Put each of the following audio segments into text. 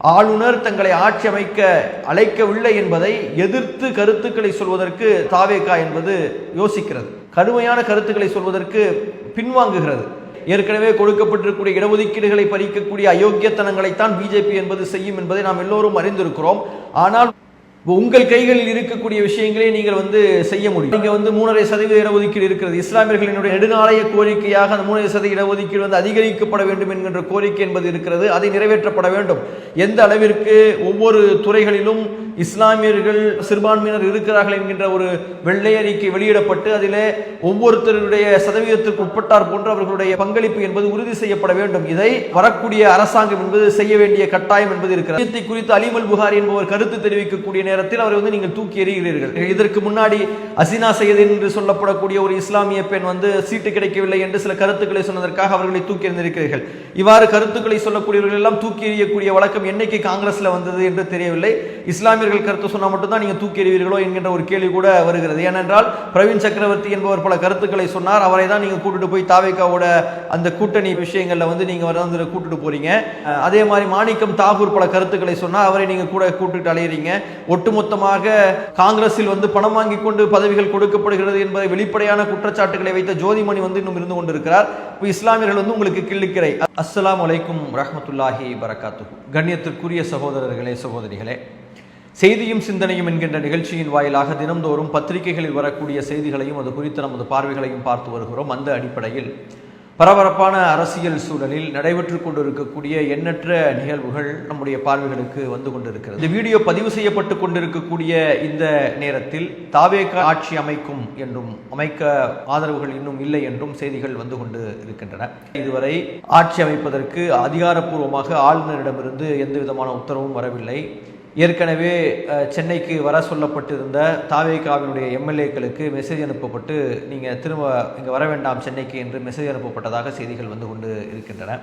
ஆளுநர் தங்களை ஆட்சி அமைக்க அழைக்கவில்லை என்பதை எதிர்த்து கருத்துக்களை சொல்வதற்கு தாவேகா என்பது யோசிக்கிறது. கடுமையான கருத்துக்களை சொல்வதற்கு பின்வாங்குகிறது. ஏற்கனவே கொடுக்கப்பட்டிருக்கூடிய இடஒதுக்கீடுகளை பறிக்கக்கூடிய அயோக்கியத்தனங்களைத்தான் பிஜேபி என்பது செய்யும் என்பதை நாம் எல்லோரும் அறிந்திருக்கிறோம். ஆனால் உங்கள் கைகளில் இருக்கக்கூடிய விஷயங்களை நீங்கள் செய்ய முடியும். நீங்க 3.5% இடஒதுக்கீடு இருக்கிறது. இஸ்லாமியர்களினுடைய நெடுநாளைய கோரிக்கையாக அந்த 3.5% இடஒதுக்கீடு அதிகரிக்கப்பட வேண்டும் என்கின்ற கோரிக்கை என்பது இருக்கிறது. அதை நிறைவேற்றப்பட வேண்டும். எந்த அளவிற்கு ஒவ்வொரு துறைகளிலும் இஸ்லாமியர்கள் சிறுபான்மையினர் இருக்கிறார்கள் என்கின்ற ஒரு வெள்ளை அறிக்கை வெளியிடப்பட்டு அதிலே ஒவ்வொருத்தருடைய சதவீதத்திற்கு உட்பட்டார் போன்று அவர்களுடைய பங்களிப்பு என்பது உறுதி செய்யப்பட வேண்டும். இதை வரக்கூடிய அரசாங்கம் என்பது செய்ய வேண்டிய கட்டாயம் என்பது இருக்கிறது. இதை குறித்து அலிமல் புகாரி என்பவர் கருத்து தெரிவிக்கக்கூடிய நேரத்தில் அவரை நீங்கள் தூக்கி எறிகிறீர்கள். இதற்கு முன்னாடி அசினா சையத் என்று சொல்லப்படக்கூடிய ஒரு இஸ்லாமிய பெண் சீட்டு கிடைக்கவில்லை என்று சில கருத்துக்களை சொன்னதற்காக அவர்களை தூக்கி எறிந்திருக்கிறீர்கள். இவ்வாறு கருத்துக்களை சொல்லக்கூடியவர்கள் எல்லாம் தூக்கி எறியக்கூடிய வழக்கம் என்னைக்கு காங்கிரஸ்ல வந்தது என்று தெரியவில்லை. இஸ்லாமியர்கள் கருத்து சொன்னா மட்டும்தான் நீங்க தூக்கி எறிவீர்களோ என்கின்ற ஒரு கேள்வி கூட வருகிறது. ஏனென்றால் பிரவீன் சக்கரவர்த்தி என்பவர் பல கருத்துக்களை சொன்னார். அவரை தான் நீங்க கூட்டிட்டு போய் தாவேகாவோட அந்த கூட்டணி விஷயங்கள்ல நீங்க கூட்டிட்டு போறீங்க. அதே மாதிரி மாணிக்கம் தாகூர் பல கருத்துக்களை சொன்னார். அவரை நீங்க கூட கூட்டிட்டு அலையறீங்க. ஒட்டுமொத்தமாக காங்கிரஸில் பணம் வாங்கி கொண்டு பதவிகள் கொடுக்கப்படுகிறது என்பதை வெளிப்படையான குற்றச்சாட்டுகளை வைத்த ஜோதிமணி இன்னும் இருந்து கொண்டிருக்கிறார். இஸ்லாமியர்கள் உங்களுக்கு கிள்ளிக்கிறை. அஸ்ஸலாமு அலைக்கும் ரஹ்மத்துல்லாஹி பரக்காத்துஹு. கண்ணியத்திற்குரிய சகோதரர்களே, சகோதரிகளே, செய்தியும் சிந்தனையும் என்கின்ற நிகழ்ச்சியின் வாயிலாக தினந்தோறும் பத்திரிகைகளில் வரக்கூடிய செய்திகளையும் அது குறித்த நமது பார்வைகளையும் பார்த்து வருகிறோம். அந்த அடிப்படையில் பரபரப்பான அரசியல் சூழலில் நடைபெற்றுக் கொண்டிருக்கக்கூடிய எண்ணற்ற நிகழ்வுகள் நம்முடைய பார்வைகளுக்கு வந்து கொண்டிருக்கிறது. இந்த வீடியோ பதிவு செய்யப்பட்டு கொண்டிருக்கக்கூடிய இந்த நேரத்தில் தாவேகா ஆட்சி அமைக்கும் என்றும் அமைக்க ஆதரவுகள் இன்னும் இல்லை என்றும் செய்திகள் வந்து கொண்டு இருக்கின்றன. இதுவரை ஆட்சி அமைப்பதற்கு அதிகாரப்பூர்வமாக ஆளுநரிடமிருந்து எந்த விதமான உத்தரவும் வரவில்லை. ஏற்கனவே சென்னைக்கு வர சொல்லப்பட்டிருந்த தாவேகாவினுடைய எம்எல்ஏக்களுக்கு மெசேஜ் அனுப்பப்பட்டு நீங்கள் திரும்ப இங்கே வர வேண்டாம் சென்னைக்கு என்று மெசேஜ் அனுப்பப்பட்டதாக செய்திகள் வந்து கொண்டு இருக்கின்றன.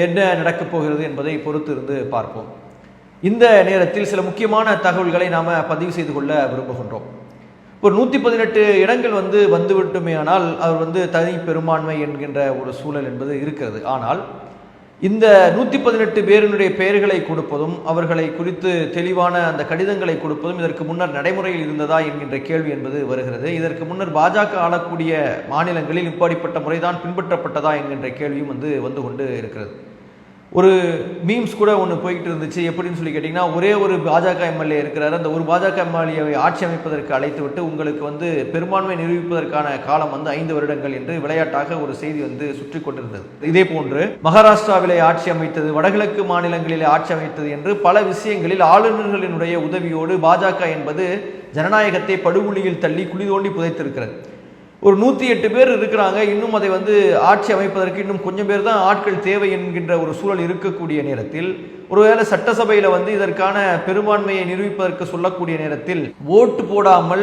என்ன நடக்கப் போகிறது என்பதை பொறுத்து இருந்து பார்ப்போம். இந்த நேரத்தில் சில முக்கியமான தகவல்களை நாம் பதிவு செய்து கொள்ள விரும்புகின்றோம். ஒரு 118 இடங்கள் வந்துவிட்டுமே ஆனால் அவர் தனி பெரும்பான்மை என்கின்ற ஒரு சூழல் என்பது இருக்கிறது. ஆனால் இந்த 118 பேரினுடைய பெயர்களை கொடுப்பதும் அவர்களை குறித்து தெளிவான அந்த கடிதங்களை கொடுப்பதும் இதற்கு முன்னர் நடைமுறையில் இருந்ததா என்கின்ற கேள்வி என்பது வருகிறது. இதற்கு முன்னர் பாஜக ஆளக்கூடிய மாநிலங்களில் இப்படிப்பட்ட முறைதான் பின்பற்றப்பட்டதா என்கின்ற கேள்வியும் வந்து கொண்டு இருக்கிறது. ஒரு மீம்ஸ் கூட ஒன்று போய்கிட்டு இருந்துச்சு. எப்படின்னு சொல்லி கேட்டிங்கன்னா, ஒரே ஒரு பாஜக எம்எல்ஏ இருக்கிறார். அந்த ஒரு பாஜக எம்எல்ஏவை ஆட்சி அமைப்பதற்கு அழைத்து விட்டு உங்களுக்கு பெரும்பான்மை நிரூபிப்பதற்கான காலம் 5 வருடங்கள் என்று விளையாட்டாக ஒரு செய்தி சுற்றி கொண்டிருந்தது. இதே போன்று மகாராஷ்டிராவிலே ஆட்சி அமைத்தது, வடகிழக்கு மாநிலங்களிலே ஆட்சி அமைத்தது என்று பல விஷயங்களில் ஆளுநர்களினுடைய உதவியோடு பாஜக என்பது ஜனநாயகத்தை படுகொலியில் தள்ளி குழி தோண்டி புதைத்திருக்கிறது. ஒரு 108 பேர் இருக்கிறாங்க. இன்னும் அதை ஆட்சி அமைப்பதற்கு இன்னும் கொஞ்சம் பேர் தான் ஆட்கள் தேவை என்கின்ற ஒரு சூழல் இருக்கக்கூடிய நேரத்தில், ஒருவேளை சட்டசபையில் இதற்கான பெரும்பான்மையை நிரூபிப்பதற்கு சொல்லக்கூடிய நேரத்தில் ஓட்டு போடாமல்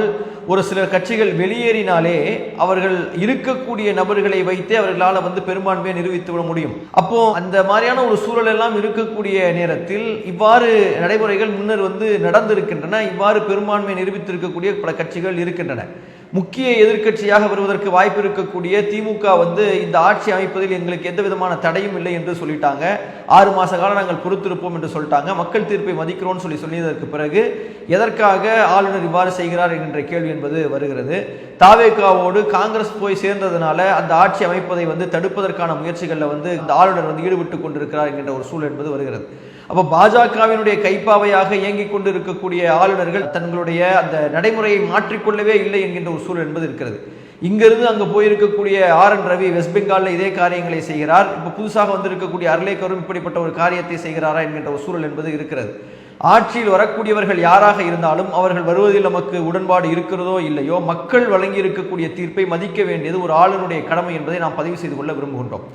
ஒரு சில கட்சிகள் வெளியேறினாலே அவர்கள் இருக்கக்கூடிய நபர்களை வைத்தே அவர்களால் பெரும்பான்மையை நிரூபித்து விட முடியும். அப்போ அந்த மாதிரியான ஒரு சூழல் எல்லாம் இருக்கக்கூடிய நேரத்தில் இவ்வாறு நடைமுறைகள் முன்னர் நடந்திருக்கின்றன. இவ்வாறு பெரும்பான்மையை நிரூபித்திருக்கக்கூடிய பல கட்சிகள் இருக்கின்றன. முக்கிய எதிர்க்கட்சியாக வருவதற்கு வாய்ப்பு இருக்கக்கூடிய திமுக இந்த ஆட்சி அமைப்பதில் எங்களுக்கு எந்த விதமான தடையும் இல்லை என்று சொல்லிட்டாங்க. 6 மாச காலம் நாங்கள் பொறுத்திருப்போம் என்று சொல்லிட்டாங்க. மக்கள் தீர்ப்பை மதிக்கிறோம்னு சொல்லியதற்கு பிறகு எதற்காக ஆளுநர் இவ்வாறு செய்கிறார் என்கின்ற கேள்வி என்பது வருகிறது. தாவேகாவோடு காங்கிரஸ் போய் சேர்ந்ததுனால அந்த ஆட்சி அமைப்பதை தடுப்பதற்கான முயற்சிகளில் இந்த ஆளுநர் ஈடுபட்டு கொண்டிருக்கிறார் என்கின்ற ஒரு சூழல் என்பது வருகிறது. அப்போ பாஜகவினுடைய கைப்பாவையாக இயங்கிக் கொண்டு இருக்கக்கூடிய ஆளுநர்கள் தங்களுடைய அந்த நடைமுறையை மாற்றிக்கொள்ளவே இல்லை என்கின்ற ஒரு சூழல் என்பது இருக்கிறது. இங்கிருந்து அங்கு போயிருக்கக்கூடிய RN ரவி வெஸ்ட் பெங்காலில் இதே காரியங்களை செய்கிறார். இப்போ புதுசாக வந்திருக்கக்கூடிய அர்லேக்கரும் இப்படிப்பட்ட ஒரு காரியத்தை செய்கிறாரா என்கின்ற ஒரு சூழல் என்பது இருக்கிறது. ஆட்சியில் வரக்கூடியவர்கள் யாராக இருந்தாலும் அவர்கள் வருவதில் நமக்கு உடன்பாடு இருக்கிறதோ இல்லையோ, மக்கள் வழங்கி இருக்கக்கூடிய தீர்ப்பை மதிக்க வேண்டியது ஒரு ஆளுநருடைய கடமை என்பதை நாம் பதிவு செய்து கொள்ள விரும்புகின்றோம்.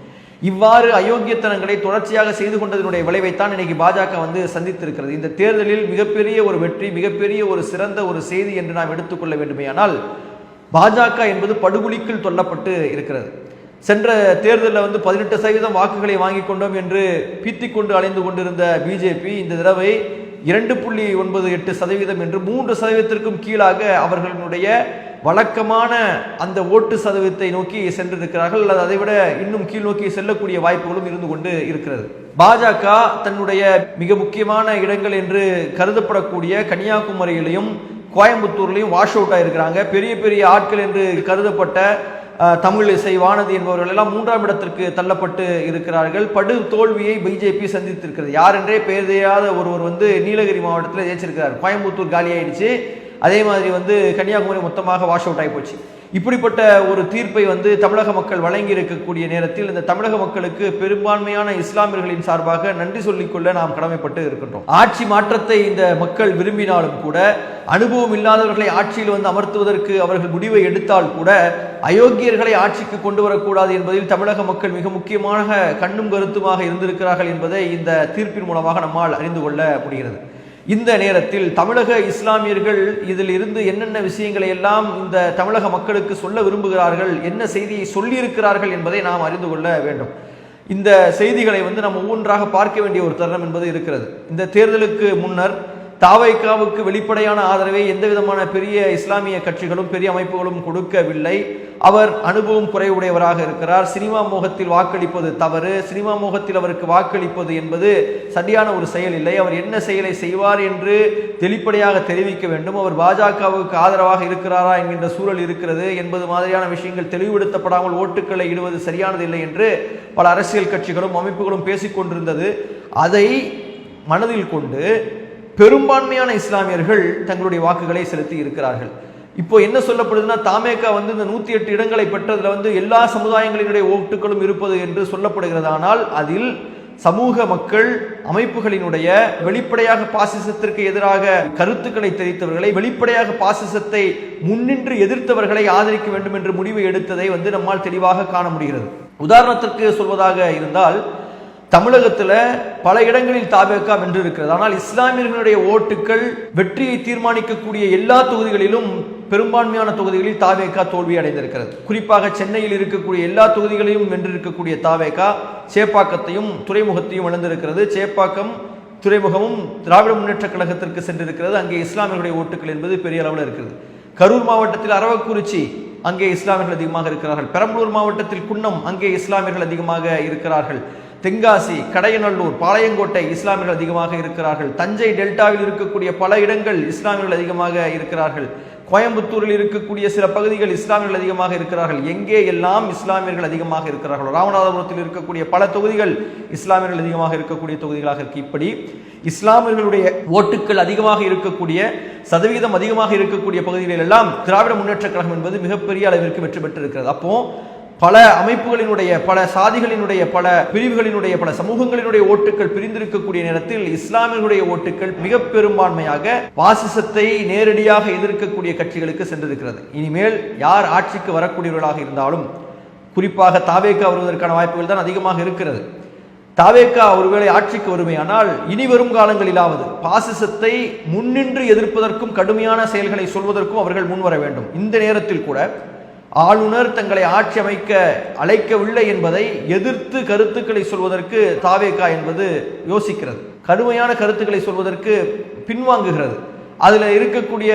இவ்வாறு அயோக்கியத்தனங்களை தொடர்ச்சியாக செய்து கொண்டதனுடைய விளைவைத்தான் இன்னைக்கு பாஜக சந்தித்திருக்கிறது. இந்த தேர்தலில் மிகப்பெரிய ஒரு வெற்றி, மிகப்பெரிய ஒரு சிறந்த ஒரு செய்தி என்று நாம் எடுத்துக்கொள்ள வேண்டுமேயானால், பாஜக என்பது படுகொலிக்குள் தொல்லப்பட்டு இருக்கிறது. சென்ற தேர்தலில் 18% வாக்குகளை வாங்கி கொண்டோம் என்று பீத்திக் கொண்டு அலைந்து கொண்டிருந்த பிஜேபி இந்த தடவை 2.98% என்று 3%க்கும் கீழாக அவர்களுடைய வழக்கமான அந்த ஓட்டு சதவீதத்தை நோக்கி சென்றிருக்கிறார்கள். அல்லது அதைவிட இன்னும் கீழ் நோக்கி செல்லக்கூடிய வாய்ப்புகளும் இருந்து கொண்டு இருக்கிறது. பாஜக தன்னுடைய மிக முக்கியமான இடங்கள் என்று கருதப்படக்கூடிய கன்னியாகுமரியிலையும் கோயம்புத்தூர்லையும் வாஷ் அவுட் ஆயிருக்கிறாங்க. பெரிய பெரிய ஆட்கள் என்று கருதப்பட்ட தமிழிசை, வானதி என்பவர்கள் எல்லாம் 3ஆம் இடத்திற்கு தள்ளப்பட்டு இருக்கிறார்கள். படு தோல்வியை பிஜேபி சந்தித்திருக்கிறது. யார் என்றே பெயர் தெரியாத ஒருவர் நீலகிரி மாவட்டத்தில் ஜெயிச்சிருக்கிறார். கோயம்புத்தூர் காலி ஆயிடுச்சு. அதே மாதிரி கன்னியாகுமரி மொத்தமாக வாஷ் அவுட் ஆகி போச்சு. இப்படிப்பட்ட ஒரு தீர்ப்பை தமிழக மக்கள் வழங்கி இருக்கக்கூடிய நேரத்தில் இந்த தமிழக மக்களுக்கு பெரும்பான்மையான இஸ்லாமியர்களின் சார்பாக நன்றி சொல்லிக்கொள்ள நாம் கடமைப்பட்டு இருக்கின்றோம். ஆட்சி மாற்றத்தை இந்த மக்கள் விரும்பினாலும் கூட, அனுபவம் இல்லாதவர்களை ஆட்சியில் அமர்த்துவதற்கு அவர்கள் முடிவை எடுத்தால் கூட, அயோக்கியர்களை ஆட்சிக்கு கொண்டு வரக்கூடாது என்பதில் தமிழக மக்கள் மிக முக்கியமாக கண்ணும் கருத்துமாக இருந்திருக்கிறார்கள் என்பதை இந்த தீர்ப்பின் மூலமாக நம்மால் அறிந்து கொள்ள முடிகிறது. இந்த நேரத்தில் தமிழக இஸ்லாமியர்கள் இதில் இருந்து என்னென்ன விஷயங்களை எல்லாம் இந்த தமிழக மக்களுக்கு சொல்ல விரும்புகிறார்கள், என்ன செய்தியை சொல்லியிருக்கிறார்கள் என்பதை நாம் அறிந்து கொள்ள வேண்டும். இந்த செய்திகளை நம்ம ஒவ்வொன்றாக பார்க்க வேண்டிய ஒரு தருணம் என்பது இருக்கிறது. இந்த தேர்தலுக்கு முன்னர் தாவைக்காவுக்கு வெளிப்படையான ஆதரவை எந்த விதமான பெரிய இஸ்லாமிய கட்சிகளும் பெரிய அமைப்புகளும் கொடுக்கவில்லை. அவர் அனுபவம் குறைவுடையவராக இருக்கிறார். சினிமா மோகத்தில் வாக்களிப்பது தவறு. சினிமா மோகத்தில் அவருக்கு வாக்களிப்பது என்பது சரியான ஒரு செயல் இல்லை. அவர் என்ன செயலை செய்வார் என்று வெளிப்படையாக தெரிவிக்க வேண்டும். அவர் பாஜகவுக்கு ஆதரவாக இருக்கிறாரா என்கின்ற சூழல் இருக்கிறது என்பது மாதிரியான விஷயங்கள் தெளிவுபடுத்தப்படாமல் ஓட்டுக்களை இடுவது சரியானது இல்லை என்று பல அரசியல் கட்சிகளும் அமைப்புகளும் பேசிக்கொண்டிருந்தது. அதை மனதில் கொண்டு பெரும்பான்மையான இஸ்லாமியர்கள் தங்களுடைய வாக்குகளை செலுத்தி இருக்கிறார்கள். இப்போ என்ன சொல்லப்படுதுன்னா, தாமேகா இந்த 108 இடங்களை பெற்றதுல எல்லா சமுதாயங்களினுடைய ஓட்டுகளும் இருப்பது என்று சொல்லப்படுகிறது. ஆனால் அதில் சமூக மக்கள் அமைப்புகளினுடைய வெளிப்படையாக பாசிசத்திற்கு எதிராக கருத்துக்களை தெரிவித்தவர்களை, வெளிப்படையாக பாசிசத்தை முன்னின்று எதிர்த்தவர்களை ஆதரிக்க வேண்டும் என்று முடிவு எடுத்ததை நம்மால் தெளிவாக காண முடிகிறது. உதாரணத்திற்கு சொல்வதாக இருந்தால், தமிழகத்தில் பல இடங்களில் தாவேகா வென்று இருக்கிறது. ஆனால் இஸ்லாமியர்களுடைய ஓட்டுகள் வெற்றியை தீர்மானிக்கக்கூடிய எல்லா தொகுதிகளிலும் பெரும்பான்மையான தொகுதிகளில் தாவேகா தோல்வி அடைந்திருக்கிறது. குறிப்பாக சென்னையில் இருக்கக்கூடிய எல்லா தொகுதிகளையும் வென்றிருக்கக்கூடிய தாவேகா சேப்பாக்கத்தையும் துறைமுகத்தையும் இழந்திருக்கிறது. சேப்பாக்கம் துறைமுகமும் திராவிட முன்னேற்ற கழகத்திற்கு சென்றிருக்கிறது. அங்கே இஸ்லாமியர்களுடைய ஓட்டுகள் என்பது பெரிய அளவில் இருக்கிறது. கரூர் மாவட்டத்தில் அரவக்குறிச்சி, அங்கே இஸ்லாமியர்கள் அதிகமாக இருக்கிறார்கள். பெரம்பலூர் மாவட்டத்தில் குன்னம், அங்கே இஸ்லாமியர்கள் அதிகமாக இருக்கிறார்கள். தென்காசி, கடையநல்லூர், பாளையங்கோட்டை இஸ்லாமியர்கள் அதிகமாக இருக்கிறார்கள். தஞ்சை டெல்டாவில் இருக்கக்கூடிய பல இடங்கள் இஸ்லாமியர்கள் அதிகமாக இருக்கிறார்கள். கோயம்புத்தூரில் இருக்கக்கூடிய சில பகுதிகள் இஸ்லாமியர்கள் அதிகமாக இருக்கிறார்கள். எங்கே எல்லாம் இஸ்லாமியர்கள் அதிகமாக இருக்கிறார்கள். ராமநாதபுரத்தில் இருக்கக்கூடிய பல தொகுதிகள் இஸ்லாமியர்கள் அதிகமாக இருக்கக்கூடிய தொகுதிகளாக இருக்கு. இப்படி இஸ்லாமியர்களுடைய ஓட்டுக்கள் அதிகமாக இருக்கக்கூடிய, சதவீதம் அதிகமாக இருக்கக்கூடிய பகுதிகளில் எல்லாம் திராவிட முன்னேற்ற கழகம் என்பது மிகப்பெரிய அளவிற்கு வெற்றி பெற்றிருக்கிறது. அப்போ பல அமைப்புகளினுடைய, பல சாதிகளினுடைய, பல பிரிவுகளினுடைய, பல சமூகங்களினுடைய ஓட்டுக்கள் பிரிந்திருக்கக்கூடிய நேரத்தில் இஸ்லாமியர்களுடைய ஓட்டுக்கள் மிக பெரும்பான்மையாக பாசிசத்தை நேரடியாக எதிர்க்கக்கூடிய கட்சிகளுக்கு சென்றிருக்கிறது. இனிமேல் யார் ஆட்சிக்கு வரக்கூடியவர்களாக இருந்தாலும், குறிப்பாக தாவேகா வருவதற்கான வாய்ப்புகள் தான் அதிகமாக இருக்கிறது. தாவேகா ஒருவேளை ஆட்சிக்கு வருமையானால் இனி வரும் காலங்களிலாவது பாசிசத்தை முன்னின்று எதிர்ப்பதற்கும் கடுமையான செயல்களை சொல்வதற்கும் அவர்கள் முன்வர வேண்டும். இந்த நேரத்தில் கூட ஆளுநர் தங்களை ஆட்சி அமைக்க அழைக்கவில்லை என்பதை எதிர்த்து கருத்துக்களை சொல்வதற்கு தாவேகா என்பது யோசிக்கிறது. கடுமையான கருத்துக்களை சொல்வதற்கு பின்வாங்குகிறது. அதுல இருக்கக்கூடிய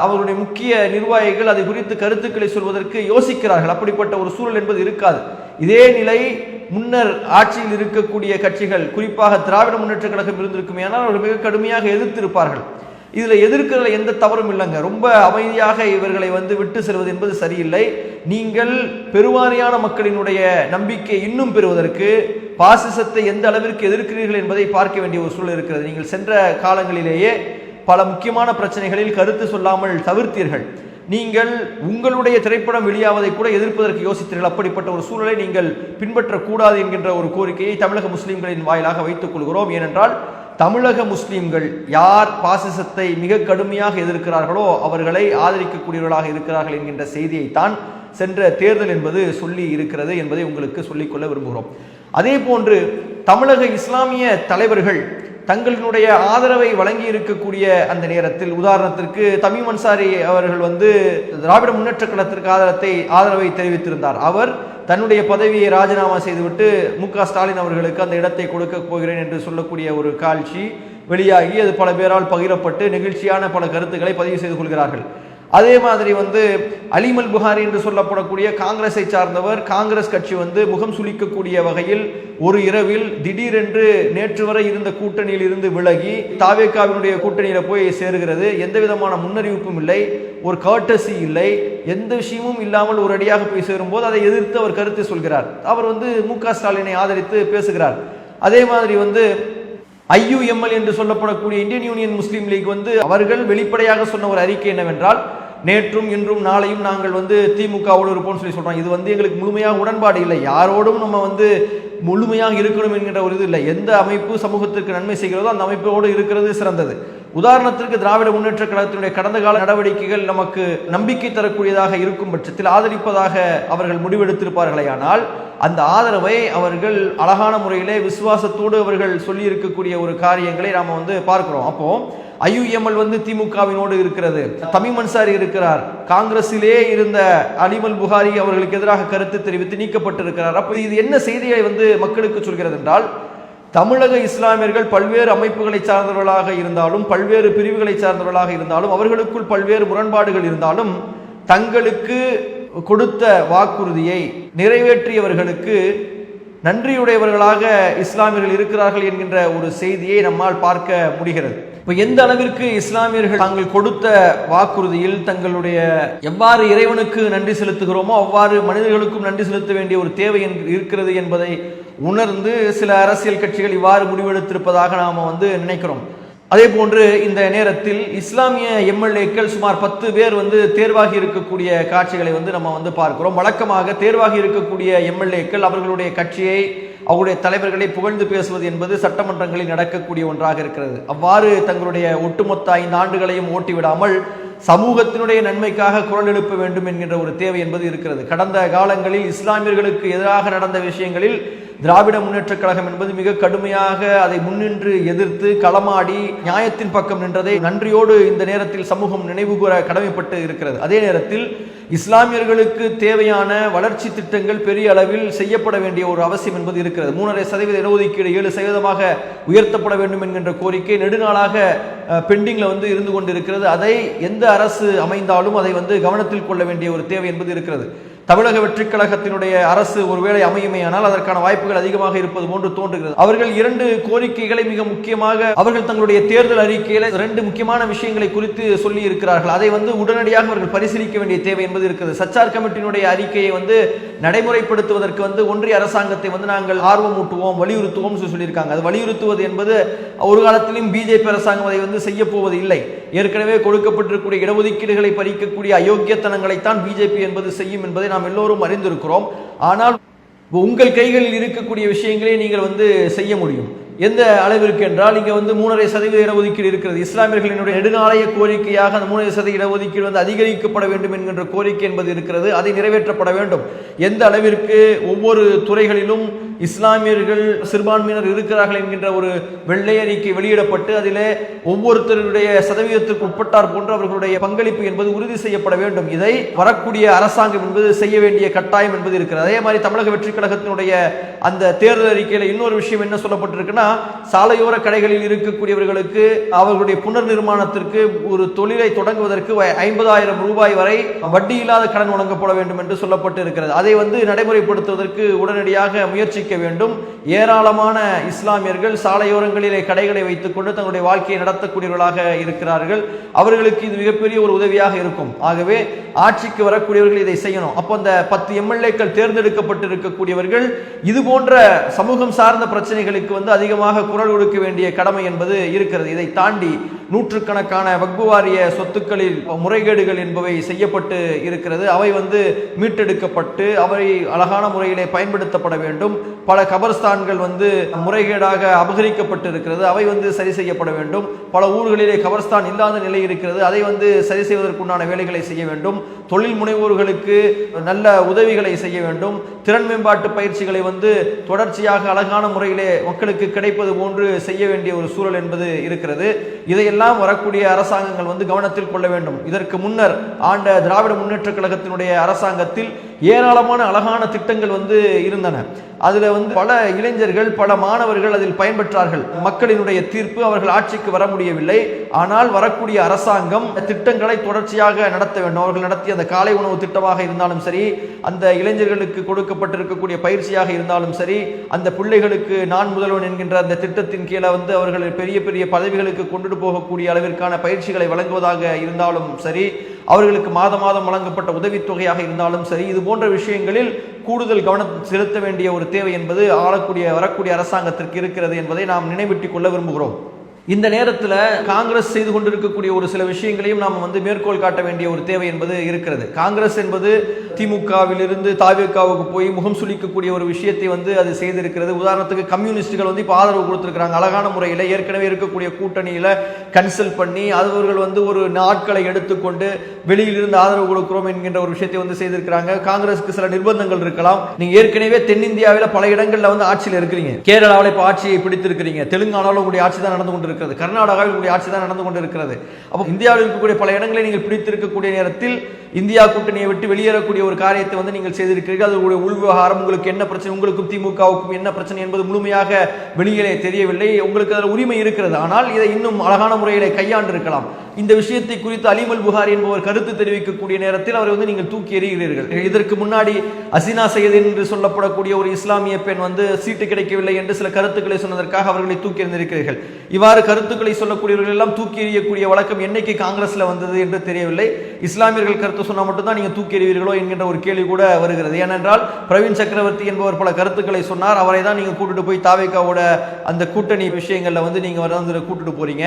அவருடைய முக்கிய நிர்வாகிகள் அதை குறித்து கருத்துக்களை சொல்வதற்கு யோசிக்கிறார்கள். அப்படிப்பட்ட ஒரு சூழல் என்பது இருக்காது. இதே நிலை முன்னர் ஆட்சியில் இருக்கக்கூடிய கட்சிகள், குறிப்பாக திராவிட முன்னேற்ற கழகம் இருந்திருக்குமே, ஆனால் அவர்கள் மிக கடுமையாக எதிர்த்திருப்பார்கள். இதுல எதிர்க்கிறதுல எந்த தவறும் இல்லைங்க. ரொம்ப அமைதியாக இவர்களை விட்டு செல்வது என்பது சரியில்லை. நீங்கள் பெருவாரியான மக்களினுடைய நம்பிக்கை இன்னும் பெறுவதற்கு பாசிசத்தை எந்த அளவிற்கு எதிர்க்கிறீர்கள் என்பதை பார்க்க வேண்டிய ஒரு சூழல் இருக்கிறது. நீங்கள் சென்ற காலங்களிலேயே பல முக்கியமான பிரச்சனைகளில் கருத்து சொல்லாமல் தவிர்த்தீர்கள். நீங்கள் உங்களுடைய திரைப்படம் வெளியாவதை கூட எதிர்ப்பதற்கு யோசித்தீர்கள். அப்படிப்பட்ட ஒரு சூழலை நீங்கள் பின்பற்றக்கூடாது என்கின்ற ஒரு கோரிக்கையை தமிழக முஸ்லிம்களின் வாயிலாக வைத்துக் கொள்கிறோம். ஏனென்றால் தமிழக முஸ்லிம்கள் யார் பாசிசத்தை மிக கடுமையாக எதிர்க்கிறார்களோ அவர்களை ஆதரிக்கக்கூடியவர்களாக இருக்கிறார்கள் என்கின்ற செய்தியைத்தான் சென்ற தேர்தல் என்பது சொல்லி இருக்கிறது என்பதை உங்களுக்கு சொல்லிக்கொள்ள விரும்புகிறோம். அதே போன்று தமிழக இஸ்லாமிய தலைவர்கள் தங்களுடைய ஆதரவை வழங்கி இருக்கக்கூடிய அந்த நேரத்தில், உதாரணத்திற்கு தமீம் அன்சாரி அவர்கள் திராவிட முன்னேற்ற கழகத்திற்கு ஆதரவை தெரிவித்திருந்தார். அவர் தன்னுடைய பதவியை ராஜினாமா செய்துவிட்டு மு.க. ஸ்டாலின் அவர்களுக்கு அந்த இடத்தை கொடுக்க போகிறேன் என்று சொல்லக்கூடிய ஒரு காட்சி வெளியாகி அது பல பேரால் பகிரப்பட்டு நெகிழ்ச்சியான பல கருத்துக்களை பதிவு செய்து கொள்கிறார்கள். அதே மாதிரி அலிமல் புகாரி என்று சொல்லப்படக்கூடிய காங்கிரஸை சார்ந்தவர், காங்கிரஸ் கட்சி முகம் சுளிக்கக்கூடிய வகையில் ஒரு இரவில் திடீரென்று நேற்று வரை இருந்த கூட்டணியில் இருந்து விலகி தாவேகாவினுடைய கூட்டணியில போய் சேருகிறது. எந்த விதமான முன்னறிவிப்பும் இல்லை, ஒரு கர்ட்டசி இல்லை, எந்த விஷயமும் இல்லாமல் ஒரு அடியாக போய் சேரும்போது அதை எதிர்த்து அவர் கருத்து சொல்கிறார். அவர் மு க ஸ்டாலினை ஆதரித்து பேசுகிறார். அதே மாதிரி IUML என்று சொல்லப்படக்கூடிய இந்தியன் யூனியன் முஸ்லீம் லீக் அவர்கள் வெளிப்படையாக சொன்ன ஒரு அறிக்கை என்னவென்றால், நேற்றும் இன்றும் நாளையும் நாங்கள் திமுகவோடு இருப்போம்னு சொல்லி சொல்றாங்க. இது எங்களுக்கு முழுமையாக உடன்பாடு இல்லை. யாரோடும் நம்ம முழுமையாக இருக்கணும் என்கிற ஒரு இது இல்லை. எந்த அமைப்பு சமூகத்திற்கு நன்மை செய்கிறதோ அந்த அமைப்போடு இருக்கிறது சிறந்தது. உதாரணத்திற்கு திராவிட முன்னேற்ற கழகத்தினுடைய கடந்த கால நடவடிக்கைகள் நமக்கு நம்பிக்கை தரக்கூடியதாக இருக்கும் பட்சத்தில் ஆதரிப்பதாக அவர்கள் முடிவெடுத்திருப்பார்களேயானால் அந்த ஆதரவை அவர்கள் அழகான முறையிலே விசுவாசத்தோடு அவர்கள் சொல்லி இருக்கக்கூடிய ஒரு காரியங்களை நாம பார்க்கிறோம். அப்போ IUML திமுகவினோடு இருக்கிறது, தமீம் அன்சாரி இருக்கிறார், காங்கிரஸிலே இருந்த அலிமல் புகாரி அவர்களுக்கு எதிராக கருத்து தெரிவித்து நீக்கப்பட்டிருக்கிறார். அப்போ இது என்ன செய்தியை மக்களுக்கு சொல்கிறது என்றால், தமிழக இஸ்லாமியர்கள் பல்வேறு அமைப்புகளை சார்ந்தவர்களாக இருந்தாலும் பல்வேறு பிரிவுகளை சார்ந்தவர்களாக இருந்தாலும் அவர்களுக்குள் பல்வேறு முரண்பாடுகள் இருந்தாலும் தங்களுக்கு கொடுத்த வாக்குறுதியை நிறைவேற்றியவர்களுக்கு நன்றியுடையவர்களாக இஸ்லாமியர்கள் இருக்கிறார்கள் என்கின்ற ஒரு செய்தியை நம்மால் பார்க்க முடிகிறது. இப்ப எந்த அளவிற்கு இஸ்லாமியர்கள் தாங்கள் கொடுத்த வாக்குறுதியில் தங்களுடைய எவ்வாறு இறைவனுக்கு நன்றி செலுத்துகிறோமோ அவ்வாறு மனிதர்களுக்கும் நன்றி செலுத்த வேண்டிய ஒரு தேவை இருக்கிறது என்பதை உணர்ந்து சில அரசியல் கட்சிகள் இவ்வாறு முடிவெடுத்திருப்பதாக நாம நினைக்கிறோம். அதே போன்று இந்த நேரத்தில் இஸ்லாமிய MLAக்கள் சுமார் 10 பேர் தேர்வாகி இருக்கக்கூடிய காட்சிகளை நம்ம பார்க்கிறோம். வழக்கமாக தேர்வாகி இருக்கக்கூடிய MLAக்கள் அவர்களுடைய கட்சியை அவருடைய தலைவர்களை புகழ்ந்து பேசுவது என்பது சட்டமன்றங்களில் நடக்கக்கூடிய ஒன்றாக இருக்கிறது. அவ்வாறு தங்களுடைய ஒட்டுமொத்த 5 ஆண்டுகளையும் ஓட்டிவிடாமல் சமூகத்தினுடைய நன்மைக்காக குரல் எழுப்ப வேண்டும் என்கின்ற ஒரு தேவை என்பது இருக்கிறது. கடந்த காலங்களில் இஸ்லாமியர்களுக்கு எதிராக நடந்த விஷயங்களில் திராவிட முன்னேற்ற கழகம் என்பது மிக கடுமையாக அதை முன்னின்று எதிர்த்து களமாடி நியாயத்தின் பக்கம் நின்றதை நன்றியோடு இந்த நேரத்தில் சமூகம் நினைவுகூர கடமைப்பட்டு இருக்கிறது. அதே நேரத்தில் இஸ்லாமியர்களுக்கு தேவையான வளர்ச்சி திட்டங்கள் பெரிய அளவில் செய்யப்பட வேண்டிய ஒரு அவசியம் என்பது இருக்கிறது. 3.5% இடஒதுக்கீடு 7% உயர்த்தப்பட வேண்டும் என்கின்ற கோரிக்கை நெடுநாளாக பெண்டிங்ல இருந்து கொண்டிருக்கிறது. அதை எந்த அரசு அமைந்தாலும் அதை கவனத்தில் கொள்ள வேண்டிய ஒரு தேவை என்பது இருக்கிறது. தமிழக வெற்றிக் கழகத்தினுடைய அரசு ஒருவேளை அமையுமேயானால் அதற்கான வாய்ப்புகள் அதிகமாக இருப்பது போன்று தோன்றுகிறது. அவர்கள் 2 கோரிக்கைகளை மிக முக்கியமாக அவர்கள் தங்களுடைய தேர்தல் அறிக்கையில 2 முக்கியமான விஷயங்களை குறித்து சொல்லி இருக்கிறார்கள். அதை உடனடியாக அவர்கள் பரிசீலிக்க வேண்டிய தேவை என்பது இருக்கிறது. சச்சார் கமிட்டியினுடைய அறிக்கையை நடைமுறைப்படுத்துவதற்கு ஒன்றிய அரசாங்கத்தை நாங்கள் ஆர்வம் ஊட்டுவோம், வலியுறுத்துவோம் சொல்லியிருக்காங்க. அது வலியுறுத்துவது என்பது ஒரு காலத்திலும் பிஜேபி அரசாங்கம் அதை செய்ய போவது இல்லை. ஏற்கனவே கொடுக்கப்பட்டிருக்கூடிய இடஒதுக்கீடுகளை பறிக்கக்கூடிய அயோக்கியத்தனங்களைத்தான் பிஜேபி என்பது செய்யும் என்பதை நாம் எல்லோரும் அறிந்திருக்கிறோம். ஆனால் உங்கள் கைகளில் இருக்கக்கூடிய விஷயங்களை நீங்கள் செய்ய முடியும். எந்த அளவிற்கு என்றால் இங்க 3.5% இடஒதுக்கீடு இருக்கிறது. இஸ்லாமியர்களினுடைய நெடுநாளைய கோரிக்கையாக அந்த 3.5% இடஒதுக்கீடு அதிகரிக்கப்பட வேண்டும் என்கின்ற கோரிக்கை என்பது இருக்கிறது. அதை நிறைவேற்றப்பட வேண்டும். எந்த அளவிற்கு ஒவ்வொரு துறைகளிலும் இஸ்லாமியர்கள் சிறுபான்மையினர் இருக்கிறார்கள் என்கின்ற ஒரு வெள்ளை அறிக்கை வெளியிடப்பட்டு அதிலே ஒவ்வொருத்தருடைய சதவீதத்திற்கு உட்பட்டார் போன்று அவர்களுடைய பங்களிப்பு என்பது உறுதி செய்யப்பட வேண்டும். இதை வரக்கூடிய அரசாங்கம் என்பது செய்ய வேண்டிய கட்டாயம் என்பது இருக்கிறது. அதே மாதிரி தமிழக வெற்றிக் கழகத்தினுடைய அந்த தேர்தல் அறிக்கையில இன்னொரு விஷயம் என்ன சொல்லப்பட்டிருக்குன்னா, சாலையோர கடைகளில் இருக்கக்கூடியவர்களுக்கு அவர்களுடைய புனர் நிர்மாணத்திற்கு ஒரு தொழிலை தொடங்குவதற்கு 50,000 ரூபாய் வரை வட்டி இல்லாத கடன் வழங்கப்பட வேண்டும் என்று சொல்லப்பட்டு இருக்கிறது. அதை நடைமுறைப்படுத்துவதற்கு உடனடியாக முயற்சிக்க வேண்டும். ஏராளமான இஸ்லாமியர்கள் சாலையோரங்களிலே கடைகளை வைத்துக் கொண்டு தங்களுடைய வாழ்க்கையை நடத்தக்கூடியவர்களாக இருக்கிறார்கள். அவர்களுக்கு இது மிகப்பெரிய ஒரு உதவியாக இருக்கும். ஆகவே ஆட்சிக்கு வரக்கூடியவர்கள் இதை செய்யணும். அப்போ அந்த 10 MLAக்கள் தேர்ந்தெடுக்கப்பட்டு இருக்கக்கூடியவர்கள் இது போன்ற சமூகம் சார்ந்த பிரச்சனைகளுக்கு அதிகமாக குரல் கொடுக்க வேண்டிய கடமை என்பது இருக்கிறது. இதை தாண்டி நூற்றுக்கணக்கான வக்பு வாரிய சொத்துக்களில் முறைகேடுகள் என்பவை செய்யப்பட்டு இருக்கிறது. அவை மீட்டெடுக்கப்பட்டு அவை அழகான முறையிலே பயன்படுத்தப்பட வேண்டும். பல கபர்ஸ்தான்கள் முறைகேடாக அபகரிக்கப்பட்டு இருக்கிறது. அவை சரி செய்யப்பட வேண்டும். பல ஊர்களிலே கபர்ஸ்தான் இல்லாத நிலை இருக்கிறது. அதை சரி செய்வதற்குண்டான வேலைகளை செய்ய வேண்டும். தொழில் முனைவோர்களுக்கு நல்ல உதவிகளை செய்ய வேண்டும். திறன் மேம்பாட்டு பயிற்சிகளை தொடர்ச்சியாக அழகான முறையிலே மக்களுக்கு கிடைப்பது போன்று செய்ய வேண்டிய ஒரு சூழல் என்பது இருக்கிறது. இதையெல்லாம் வரக்கூடிய அரசாங்கங்கள் கவனத்தில் கொள்ள வேண்டும். இதற்கு முன்னர் ஆண்ட திராவிட முன்னேற்ற கழகத்தினுடைய அரசாங்கத்தில் ஏராளமான அழகான திட்டங்கள் இருந்தன. அதுல பல இளைஞர்கள், பல மாணவர்கள் அதில் பயன்பெற்றார்கள். மக்களினுடைய தீர்ப்பு, அவர்கள் ஆட்சிக்கு வர முடியவில்லை. ஆனால் வரக்கூடிய அரசாங்கம் திட்டங்களை தொடர்ச்சியாக நடத்த வேண்டும். அவர்கள் நடத்திய அந்த காலை உணவு திட்டமாக இருந்தாலும் சரி, அந்த இளைஞர்களுக்கு கொடுக்கப்பட்டிருக்கக்கூடிய பயிற்சியாக இருந்தாலும் சரி, அந்த பிள்ளைகளுக்கு நான் முதல்வன் என்கின்ற அந்த திட்டத்தின் கீழே அவர்கள் பெரிய பெரிய பதவிகளுக்கு கொண்டு போகக்கூடிய அளவிற்கான பயிற்சிகளை வழங்குவதாக இருந்தாலும் சரி, அவர்களுக்கு மாதம் வழங்கப்பட்ட உதவித்தொகையாக இருந்தாலும் சரி, இது போன்ற விஷயங்களில் கூடுதல் கவனம் செலுத்த வேண்டிய ஒரு தேவை என்பது வரக்கூடிய அரசாங்கத்திற்கு இருக்கிறது என்பதை நாம் நினைவூட்டிக் கொள்ள விரும்புகிறோம். இந்த நேரத்தில் காங்கிரஸ் செய்து கொண்டிருக்கக்கூடிய ஒரு சில விஷயங்களையும் நாம் மேற்கோள் காட்ட வேண்டிய ஒரு தேவை என்பது இருக்கிறது. காங்கிரஸ் என்பது திமுகவிலிருந்து தாவேகாவுக்கு போய் முகம் சுளிக்கக்கூடிய ஒரு விஷயத்தை அது செய்திருக்கிறது. உதாரணத்துக்கு கம்யூனிஸ்டுகள் இப்போ ஆதரவு கொடுத்திருக்கிறாங்க. அழகான முறையில் ஏற்கனவே இருக்கக்கூடிய கூட்டணியில் கன்சல்ட் பண்ணி அவர்கள் ஒரு நாட்களை எடுத்துக்கொண்டு வெளியிலிருந்து ஆதரவு கொடுக்கிறோம் என்கின்ற ஒரு விஷயத்தை செய்திருக்கிறாங்க. காங்கிரஸுக்கு சில நிர்பந்தங்கள் இருக்கலாம். நீங்க ஏற்கனவே தென்னிந்தியாவில் பல இடங்களில் ஆட்சியில் இருக்கிறீங்க. கேரளாவில் இப்போ ஆட்சியை பிடித்திருக்கிறீங்க. தெலுங்கானாவில் உங்களுடைய ஆட்சி தான் நடந்து கொண்டு, கர்நாடகாவில் ஆட்சி தான் நடந்து கொண்டிருக்கிறது. அப்போ இந்தியாவில் இருக்கக்கூடிய பல இடங்களை நீங்கள் பிடித்திருக்கக்கூடிய நேரத்தில் இந்தியா கூட்டணியை விட்டு வெளியேறக்கூடிய ஒரு காரியத்தை நீங்கள் செய்திருக்கிறீர்கள். அது உள் விவகாரம். உங்களுக்கு என்ன பிரச்சனை, உங்களுக்கும் திமுகவுக்கும் என்ன பிரச்சனை என்பது முழுமையாக வெளியிலே தெரியவில்லை. உங்களுக்கு அதில் உரிமை இருக்கிறது. ஆனால் இதை இன்னும் அழகான முறையிலே கையாண்டு இருக்கலாம். இந்த விஷயத்தை குறித்து அலிமல் புகாரி என்பவர் கருத்து தெரிவிக்கக்கூடிய நேரத்தில் அவரை நீங்கள் தூக்கி எறிகிறீர்கள். இதற்கு முன்னாடி அசினா சையத் என்று சொல்லப்படக்கூடிய ஒரு இஸ்லாமிய பெண் சீட்டு கிடைக்கவில்லை என்று சில கருத்துக்களை சொன்னதற்காக அவர்களை தூக்கி எறிந்திருக்கிறீர்கள். இவ்வாறு கருத்துக்களை சொல்லக்கூடியவர்கள் எல்லாம் தூக்கி எறியக்கூடிய வழக்கம் என்னைக்கு காங்கிரஸ்ல வந்தது என்று தெரியவில்லை. இஸ்லாமியர்கள் கருத்து சொன்னா மட்டும்தான் நீங்க தூக்கி எறிவீர்களோ என்கின்ற ஒரு கேள்வி கூட வருகிறது. ஏனென்றால் பிரவீன் சக்கரவர்த்தி என்பவர் பல கருத்துக்களை சொன்னார். அவரை தான் நீங்க கூட்டிட்டு போய் தாவேகாவோட அந்த கூட்டணி விஷயங்கள்ல நீங்க கூட்டிட்டு போறீங்க.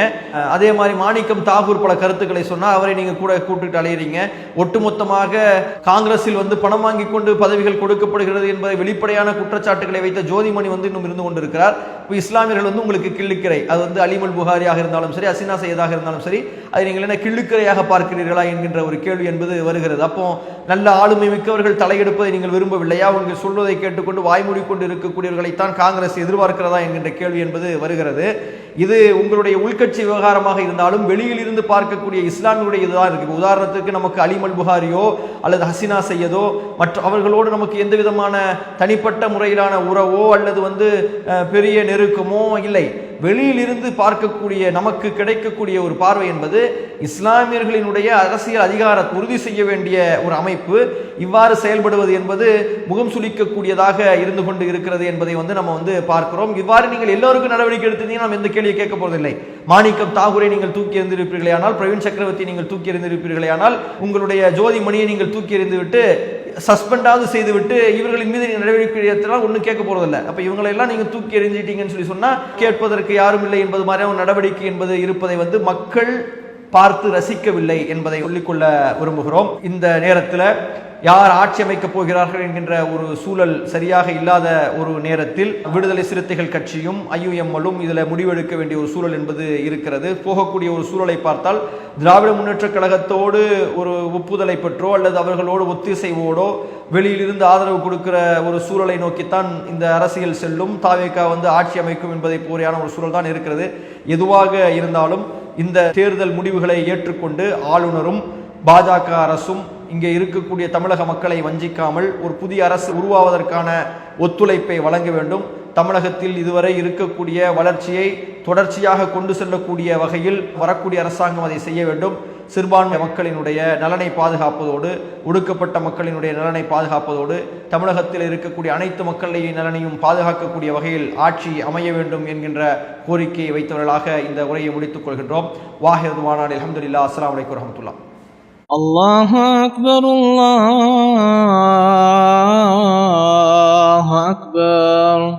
அதே மாதிரி மாணிக்கம் தாகூர் பல கருத்துக்களை சொன்னார். அவரை நீங்க கூட கூட்டிட்டு அலையறீங்க. ஒட்டுமொத்தமாக காங்கிரஸில் பணம் வாங்கி கொண்டு பதவிகள் கொடுக்கப்படுகிறது என்பதை வெளிப்படையான குற்றச்சாட்டுகளை வைத்த ஜோதிமணி இன்னும் இருந்து கொண்டிருக்கிறார். இஸ்லாமியர்கள் உங்களுக்கு கிள்ளுக்கிறை, அது அலிமல் புகாரியாக இருந்தாலும் சரி, அசினா சையதாக இருந்தாலும் சரி, அதை நீங்கள் என்ன கிள்ளுக்கிறையாக பார்க்கிறீர்களா என்கின்ற ஒரு கேள்வி என்பது வருகிறது. அப்போ நல்ல ஆளுமை மிக்கவர்கள் தலையெடுப்பதை நீங்கள் விரும்பவில்லையா? உங்கள் சொல்வதை கேட்டுக்கொண்டு வாய்மூடிக்கொண்டு இருக்கக்கூடியவர்களைத்தான் காங்கிரஸ் எதிர்பார்க்கிறதா என்கின்ற கேள்வி என்பது வருகிறது. இது உங்களுடைய உள்கட்சி விவகாரமாக இருந்தாலும் வெளியில் இருந்து பார்க்கக்கூடிய இஸ்லாமியுடைய இதுதான் இருக்கு. உதாரணத்துக்கு நமக்கு அலிமல் புகாரியோ அல்லது ஹசினா சையதோ மற்ற அவர்களோடு நமக்கு எந்த விதமான தனிப்பட்ட முறையிலான உறவோ அல்லது பெரிய நெருக்கமோ இல்லை. வெளியில் இருந்து பார்க்கக்கூடிய நமக்கு கிடைக்கக்கூடிய ஒரு பார்வை என்பது இஸ்லாமியர்களினுடைய அரசியல் அதிகாரத்தை உறுதி செய்ய வேண்டிய ஒரு அமைப்பு இவ்வாறு செயல்படுவது என்பது முகம் சுளிக்கக்கூடியதாக இருந்து கொண்டு இருக்கிறது என்பதை நம்ம பார்க்கிறோம். இவ்வாறு நீங்கள் எல்லோருக்கும் நடவடிக்கை எடுத்தீங்கன்னா நம்ம எந்த கேள்வியை கேட்க போவதில்லை. மாணிக்கம் தாகூரை நீங்கள் தூக்கி எறிந்திருப்பீர்களே ஆனால், பிரவீன் சக்கரவர்த்தி நீங்கள் தூக்கி எறிந்திருப்பீர்களே ஆனால், உங்களுடைய ஜோதி மணியை நீங்கள் தூக்கி எறிந்துவிட்டு சஸ்பெண்டாவது செய்துவிட்டு இவர்களின் மீது நடவடிக்கை எடுத்தால் ஒன்றும் கேட்க போறதில்லை. அப்ப இவங்களை எல்லாம் நீங்க தூக்கி எறிஞ்சிட்டீங்கன்னு சொன்னா கேட்பதற்கு யாரும் இல்லை என்பது மாதிரியான நடவடிக்கை என்பது இருப்பதை மக்கள் பார்த்து ரசிக்கவில்லை என்பதை சொல்லிக்கொள்ள விரும்புகிறோம். இந்த நேரத்தில் யார் ஆட்சி அமைக்கப் போகிறார்கள் என்கின்ற ஒரு சூழல் சரியாக இல்லாத ஒரு நேரத்தில் விடுதலை சிறுத்தைகள் கட்சியும் IUMலும் இதில் முடிவெடுக்க வேண்டிய ஒரு சூழல் என்பது இருக்கிறது. போகக்கூடிய ஒரு சூழலை பார்த்தால் திராவிட முன்னேற்ற கழகத்தோடு ஒரு ஒப்புதலை பெற்றோ அல்லது அவர்களோடு ஒத்திசைவோடோ வெளியிலிருந்து ஆதரவு கொடுக்கிற ஒரு சூழலை நோக்கித்தான் இந்த அரசியல் செல்லும். தாவேகா ஆட்சி அமைக்கும் என்பதை போரியான ஒரு சூழல் தான் இருக்கிறது. எதுவாக இருந்தாலும் இந்த தேர்தல் முடிவுகளை ஏற்றுக்கொண்டு ஆளுநரும் பாஜக அரசும் இங்கே இருக்கக்கூடிய தமிழக மக்களை வஞ்சிக்காமல் ஒரு புதிய அரசு உருவாவதற்கான ஒத்துழைப்பை வழங்க வேண்டும். தமிழகத்தில் இதுவரை இருக்கக்கூடிய வளர்ச்சியை தொடர்ச்சியாக கொண்டு செல்லக்கூடிய வகையில் வரக்கூடிய அரசாங்கம் அதை செய்ய வேண்டும். சிறுபான்மை மக்களினுடைய நலனை பாதுகாப்பதோடு, ஒடுக்கப்பட்ட மக்களினுடைய நலனை பாதுகாப்பதோடு, தமிழகத்தில் இருக்கக்கூடிய அனைத்து மக்களின் நலனையும் பாதுகாக்கக்கூடிய வகையில் ஆட்சி அமைய வேண்டும் என்கின்ற கோரிக்கையை வைத்தவர்களாக இந்த உரையை முடித்துக் கொள்கின்றோம். வாஹிர் வானான் அல்ஹம்துலில்லாஹ். அஸ்ஸலாமு அலைக்கும் வரஹ்மத்துல்லாஹ். அல்லாஹு அக்பர், அல்லாஹு அக்பர்.